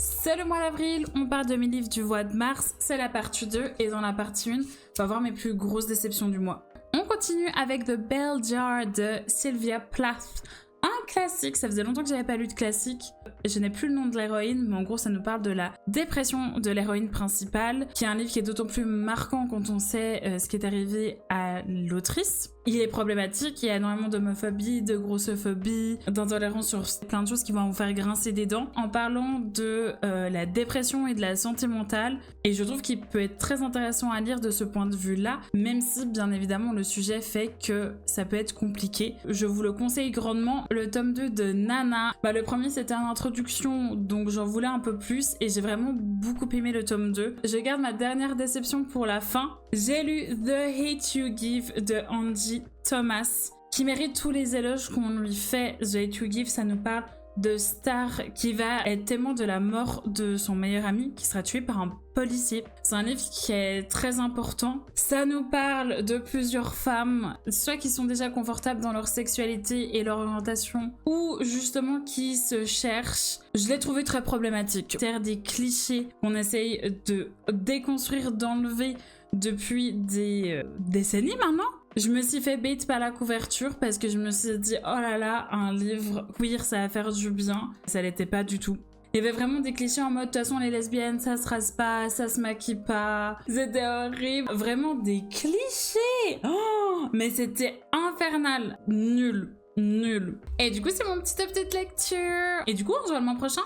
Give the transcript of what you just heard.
C'est le mois d'avril, on parle de mes livres du mois de mars, c'est la partie 2 et dans la partie 1, on va voir mes plus grosses déceptions du mois. On continue avec The Bell Jar de Sylvia Plath. Un classique, ça faisait longtemps que j'avais pas lu de classique. Je n'ai plus le nom de l'héroïne, mais en gros ça nous parle de la dépression de l'héroïne principale, qui est un livre qui est d'autant plus marquant quand on sait ce qui est arrivé à l'autrice. Il est problématique, il y a énormément d'homophobie, de grossophobie, d'intolérance sur plein de choses qui vont vous faire grincer des dents, en parlant de la dépression et de la santé mentale. Et je trouve qu'il peut être très intéressant à lire de ce point de vue-là, même si bien évidemment le sujet fait que ça peut être compliqué. Je vous le conseille grandement. Le tome 2 de Nana, le premier c'était une introduction, donc j'en voulais un peu plus et j'ai vraiment beaucoup aimé le tome 2. Je garde ma dernière déception pour la fin. J'ai lu The Hate You Give de Angie Thomas, qui mérite tous les éloges qu'on lui fait. The Hate You Give, ça nous parle de Star qui va être témoin de la mort de son meilleur ami qui sera tué par un policier. C'est un livre qui est très important. Ça nous parle de plusieurs femmes, soit qui sont déjà confortables dans leur sexualité et leur orientation, ou justement qui se cherchent. Je l'ai trouvé très problématique. C'est des clichés qu'on essaye de déconstruire, d'enlever depuis des décennies maintenant. Je me suis fait bait par la couverture parce que je me suis dit oh là là, un livre queer ça va faire du bien. Ça l'était pas du tout. Il y avait vraiment des clichés en mode de toute façon les lesbiennes ça se rase pas, ça se maquille pas. C'était horrible. Vraiment des clichés. Oh, mais c'était infernal. Nul. Et du coup c'est mon petit update lecture. Et du coup on se voit le mois prochain.